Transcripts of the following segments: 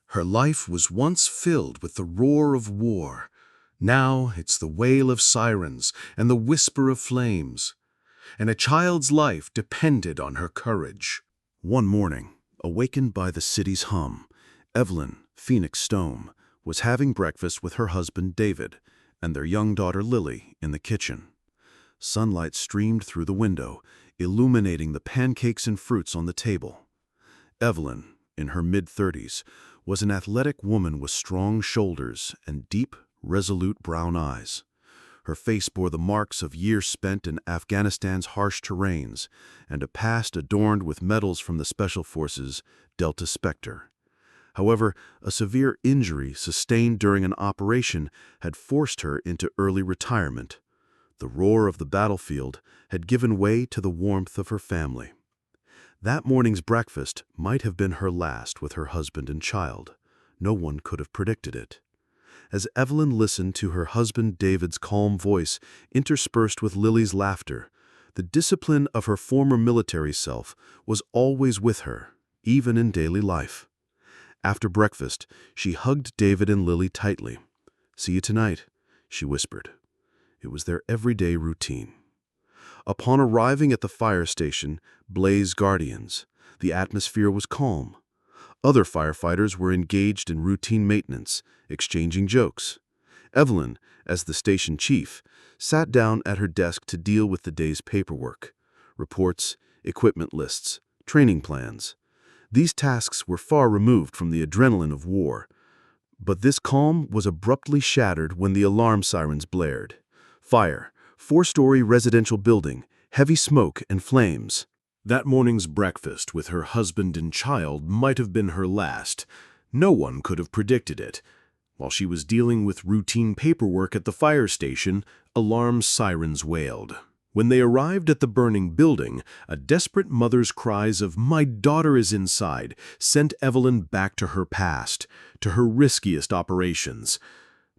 Her life was once filled with the roar of war. Now it's the wail of sirens and the whisper of flames. And a child's life depended on her courage. One morning, awakened by the city's hum, Evelyn, Phoenix Stone, was having breakfast with her husband David and their young daughter Lily in the kitchen. Sunlight streamed through the window, illuminating the pancakes and fruits on the table. Evelyn, in her mid-30s, was an athletic woman with strong shoulders and deep, resolute brown eyes. Her face bore the marks of years spent in Afghanistan's harsh terrains and a past adorned with medals from the Special Forces Delta Spectre. However, a severe injury sustained during an operation had forced her into early retirement. The roar of the battlefield had given way to the warmth of her family. That morning's breakfast might have been her last with her husband and child. No one could have predicted it. As Evelyn listened to her husband David's calm voice interspersed with Lily's laughter, the discipline of her former military self was always with her, even in daily life. After breakfast, she hugged David and Lily tightly. "See you tonight," she whispered. It was their everyday routine. Upon arriving at the fire station, blazed guardians. The atmosphere was calm. Other firefighters were engaged in routine maintenance, exchanging jokes. Evelyn, as the station chief, sat down at her desk to deal with the day's paperwork, reports, equipment lists, training plans. These tasks were far removed from the adrenaline of war. But this calm was abruptly shattered when the alarm sirens blared. Fire, 4-story residential building, heavy smoke and flames. That morning's breakfast with her husband and child might have been her last. No one could have predicted it. While she was dealing with routine paperwork at the fire station, alarm sirens wailed. When they arrived at the burning building, a desperate mother's cries of "My daughter is inside" sent Evelyn back to her past, to her riskiest operations.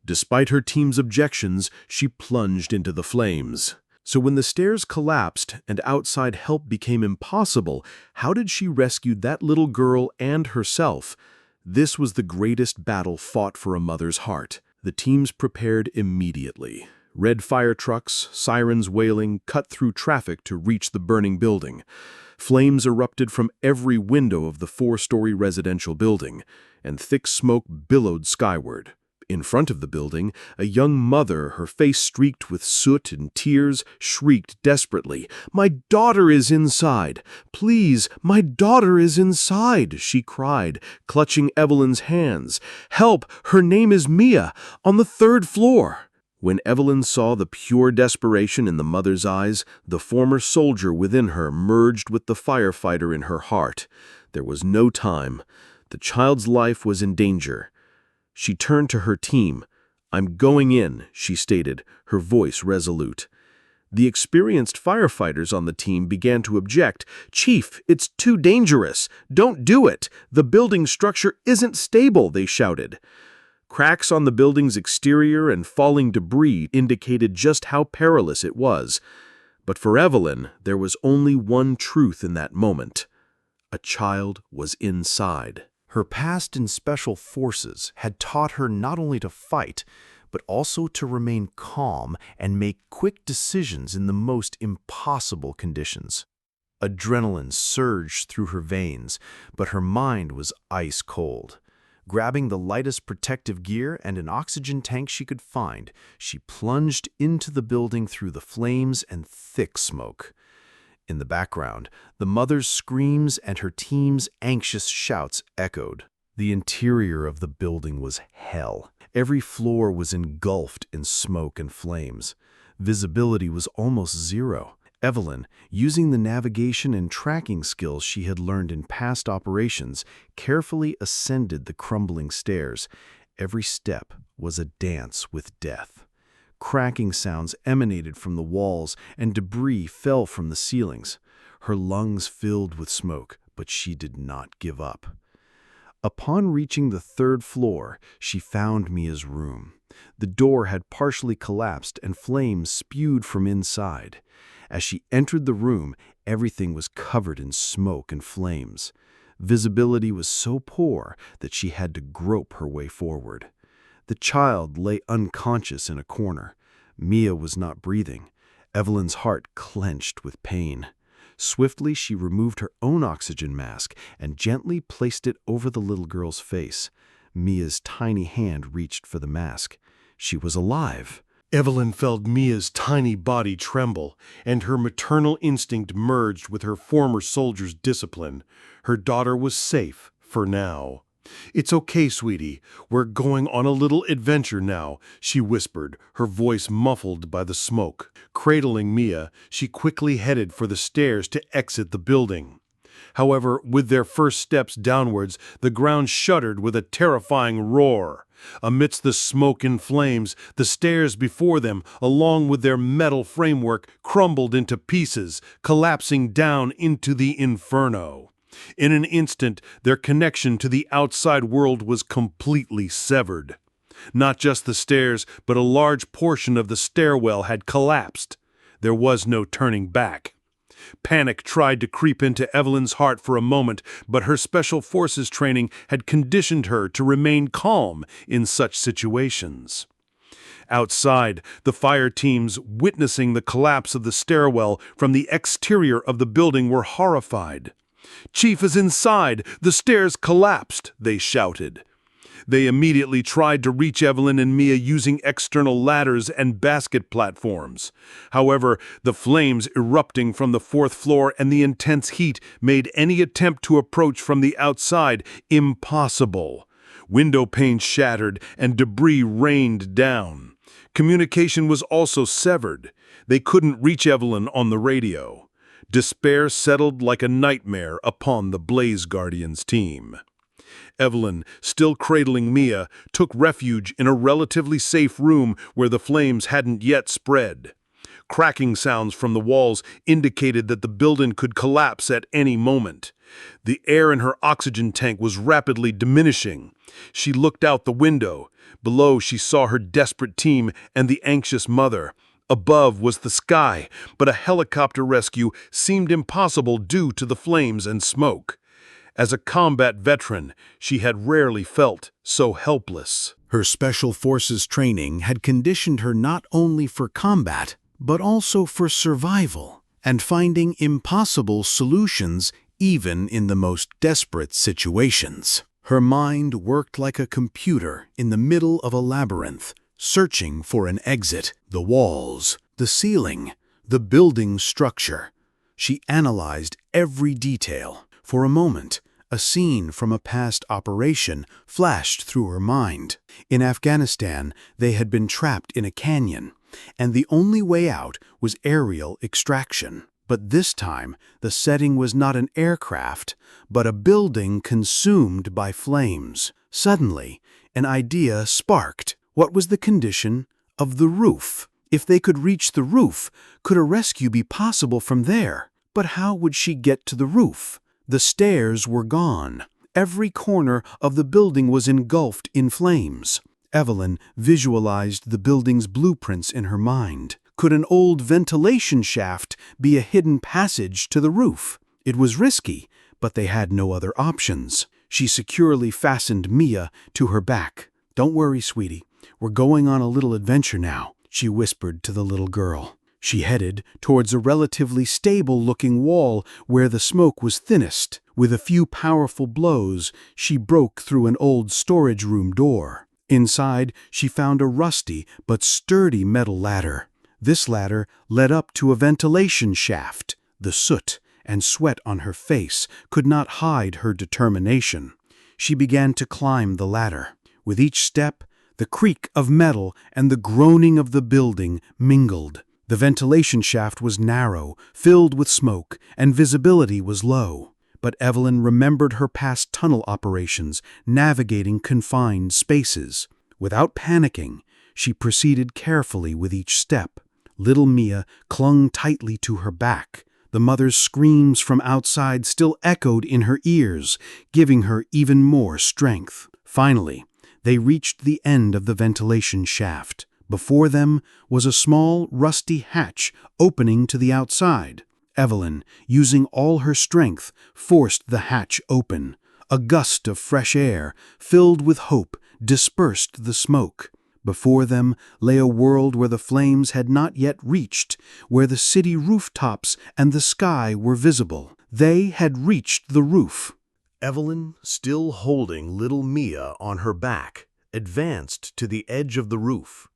Despite her team's objections, she plunged into the flames. So when the stairs collapsed and outside help became impossible, how did she rescue that little girl and herself? This was the greatest battle fought for a mother's heart. The teams prepared immediately. Red fire trucks, sirens wailing, cut through traffic to reach the burning building. Flames erupted from every window of the 4-story residential building, and thick smoke billowed skyward. In front of the building, a young mother, her face streaked with soot and tears, shrieked desperately, "My daughter is inside! Please, my daughter is inside!" she cried, clutching Evelyn's hands. "Help! Her name is Mia, on the 3rd floor!" When Evelyn saw the pure desperation in the mother's eyes, the former soldier within her merged with the firefighter in her heart. There was no time. The child's life was in danger. She turned to her team. "I'm going in," she stated, her voice resolute. The experienced firefighters on the team began to object. "Chief, it's too dangerous. Don't do it. The building structure isn't stable," they shouted. Cracks on the building's exterior and falling debris indicated just how perilous it was. But for Evelyn, there was only one truth in that moment. A child was inside. Her past in Special Forces had taught her not only to fight, but also to remain calm and make quick decisions in the most impossible conditions. Adrenaline surged through her veins, but her mind was ice cold. Grabbing the lightest protective gear and an oxygen tank she could find, she plunged into the building through the flames and thick smoke. In the background, the mother's screams and her team's anxious shouts echoed. The interior of the building was hell. Every floor was engulfed in smoke and flames. Visibility was almost zero. Evelyn, using the navigation and tracking skills she had learned in past operations, carefully ascended the crumbling stairs. Every step was a dance with death. Cracking sounds emanated from the walls, and debris fell from the ceilings. Her lungs filled with smoke, but she did not give up. Upon reaching the 3rd floor, she found Mia's room. The door had partially collapsed, and flames spewed from inside. As she entered the room, everything was covered in smoke and flames. Visibility was so poor that she had to grope her way forward. The child lay unconscious in a corner. Mia was not breathing. Evelyn's heart clenched with pain. Swiftly, she removed her own oxygen mask and gently placed it over the little girl's face. Mia's tiny hand reached for the mask. She was alive. Evelyn felt Mia's tiny body tremble, and her maternal instinct merged with her former soldier's discipline. Her daughter was safe, for now. "It's okay, sweetie. We're going on a little adventure now," she whispered, her voice muffled by the smoke. Cradling Mia, she quickly headed for the stairs to exit the building. However, with their first steps downwards, the ground shuddered with a terrifying roar. Amidst the smoke and flames, the stairs before them, along with their metal framework, crumbled into pieces, collapsing down into the inferno. In an instant, their connection to the outside world was completely severed. Not just the stairs, but a large portion of the stairwell had collapsed. There was no turning back. Panic tried to creep into Evelyn's heart for a moment, but her special forces training had conditioned her to remain calm in such situations. Outside, the fire teams, witnessing the collapse of the stairwell from the exterior of the building, were horrified. "Chief is inside! The stairs collapsed!" they shouted. They immediately tried to reach Evelyn and Mia using external ladders and basket platforms. However, the flames erupting from the fourth floor and the intense heat made any attempt to approach from the outside impossible. Window panes shattered and debris rained down. Communication was also severed. They couldn't reach Evelyn on the radio. Despair settled like a nightmare upon the Blaze Guardians team. Evelyn, still cradling Mia, took refuge in a relatively safe room where the flames hadn't yet spread. Cracking sounds from the walls indicated that the building could collapse at any moment. The air in her oxygen tank was rapidly diminishing. She looked out the window. Below, she saw her desperate team and the anxious mother. Above was the sky, but a helicopter rescue seemed impossible due to the flames and smoke. As a combat veteran, she had rarely felt so helpless. Her special forces training had conditioned her not only for combat, but also for survival and finding impossible solutions even in the most desperate situations. Her mind worked like a computer in the middle of a labyrinth, searching for an exit. The walls, the ceiling, the building structure. She analyzed every detail. For a moment, a scene from a past operation flashed through her mind. In Afghanistan, they had been trapped in a canyon, and the only way out was aerial extraction. But this time, the setting was not an aircraft, but a building consumed by flames. Suddenly, an idea sparked. What was the condition of the roof? If they could reach the roof, could a rescue be possible from there? But how would she get to the roof? The stairs were gone. Every corner of the building was engulfed in flames. Evelyn visualized the building's blueprints in her mind. Could an old ventilation shaft be a hidden passage to the roof? It was risky, but they had no other options. She securely fastened Mia to her back. "Don't worry, sweetie. We're going on a little adventure now," she whispered to the little girl. She headed towards a relatively stable-looking wall where the smoke was thinnest. With a few powerful blows, she broke through an old storage room door. Inside, she found a rusty but sturdy metal ladder. This ladder led up to a ventilation shaft. The soot and sweat on her face could not hide her determination. She began to climb the ladder. With each step, the creak of metal and the groaning of the building mingled. The ventilation shaft was narrow, filled with smoke, and visibility was low. But Evelyn remembered her past tunnel operations, navigating confined spaces. Without panicking, she proceeded carefully with each step. Little Mia clung tightly to her back. The mother's screams from outside still echoed in her ears, giving her even more strength. Finally, they reached the end of the ventilation shaft. Before them was a small, rusty hatch opening to the outside. Evelyn, using all her strength, forced the hatch open. A gust of fresh air, filled with hope, dispersed the smoke. Before them lay a world where the flames had not yet reached, where the city rooftops and the sky were visible. They had reached the roof. Evelyn, still holding little Mia on her back, advanced to the edge of the roof.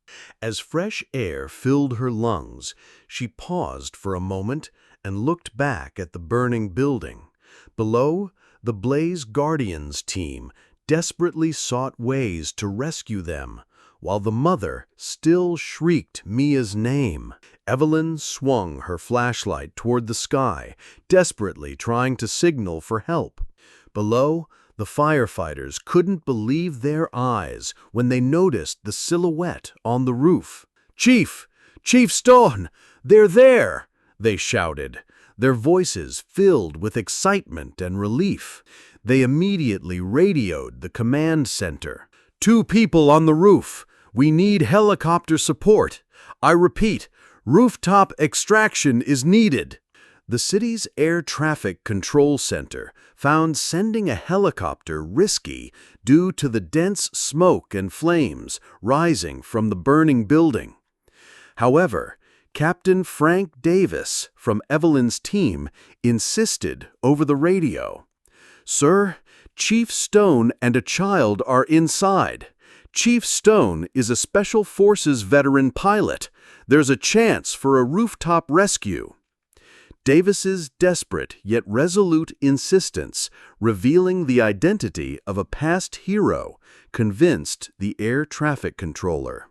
As fresh air filled her lungs, she paused for a moment and looked back at the burning building. Below, the Blaze Guardians team desperately sought ways to rescue them, while the mother still shrieked Mia's name. Evelyn swung her flashlight toward the sky, desperately trying to signal for help. Below, the firefighters couldn't believe their eyes when they noticed the silhouette on the roof. "Chief! Chief Stone! They're there!" they shouted, their voices filled with excitement and relief. They immediately radioed the command center. "2 people on the roof. We need helicopter support. I repeat, rooftop extraction is needed." The city's air traffic control center found sending a helicopter risky due to the dense smoke and flames rising from the burning building. However, Captain Frank Davis from Evelyn's team insisted over the radio. "Sir, Chief Stone and a child are inside. Chief Stone is a Special Forces veteran pilot. There's a chance for a rooftop rescue." Davis's desperate yet resolute insistence, revealing the identity of a past hero, convinced the air traffic controller.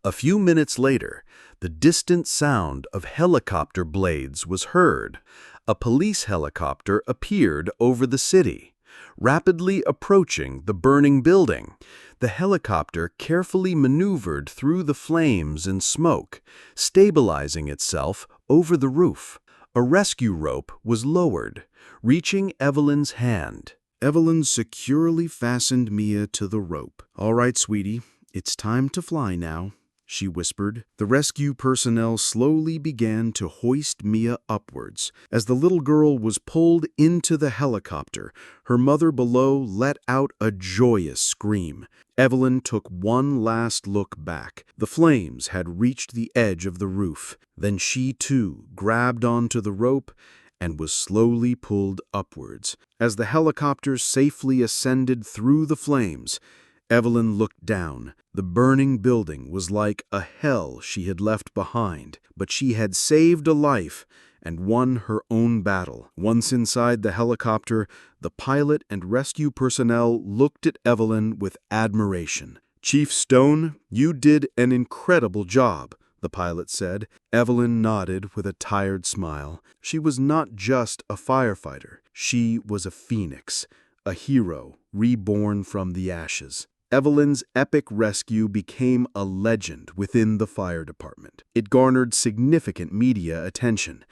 A few minutes later, the distant sound of helicopter blades was heard. A police helicopter appeared over the city, rapidly approaching the burning building. The helicopter carefully maneuvered through the flames and smoke, stabilizing itself over the roof. A rescue rope was lowered, reaching Evelyn's hand. Evelyn securely fastened Mia to the rope. "All right, sweetie, it's time to fly now," she whispered. The rescue personnel slowly began to hoist Mia upwards. As the little girl was pulled into the helicopter, her mother below let out a joyous scream. Evelyn took one last look back. The flames had reached the edge of the roof. Then she, too, grabbed onto the rope and was slowly pulled upwards. As the helicopter safely ascended through the flames, Evelyn looked down. The burning building was like a hell she had left behind, but she had saved a life and won her own battle. Once inside the helicopter, the pilot and rescue personnel looked at Evelyn with admiration. "Chief Stone, you did an incredible job," the pilot said. Evelyn nodded with a tired smile. She was not just a firefighter. She was a phoenix, a hero reborn from the ashes. Evelyn's epic rescue became a legend within the fire department. It garnered significant media attention,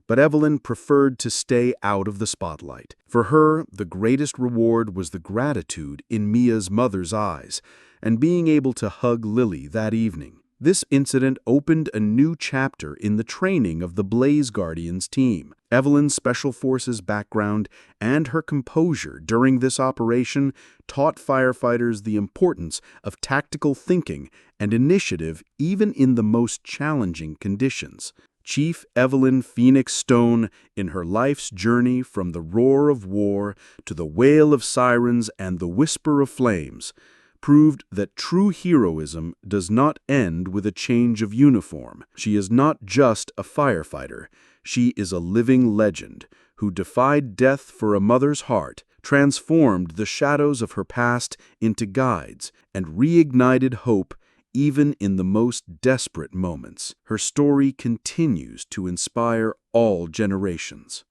but Evelyn preferred to stay out of the spotlight. For her, the greatest reward was the gratitude in Mia's mother's eyes, and being able to hug Lily that evening. This incident opened a new chapter in the training of the Blaze Guardians team. Evelyn's Special Forces background and her composure during this operation taught firefighters the importance of tactical thinking and initiative even in the most challenging conditions. Chief Evelyn Phoenix Stone, in her life's journey from the roar of war to the wail of sirens and the whisper of flames, proved that true heroism does not end with a change of uniform. She is not just a firefighter. She is a living legend who defied death for a mother's heart, transformed the shadows of her past into guides, and reignited hope even in the most desperate moments. Her story continues to inspire all generations.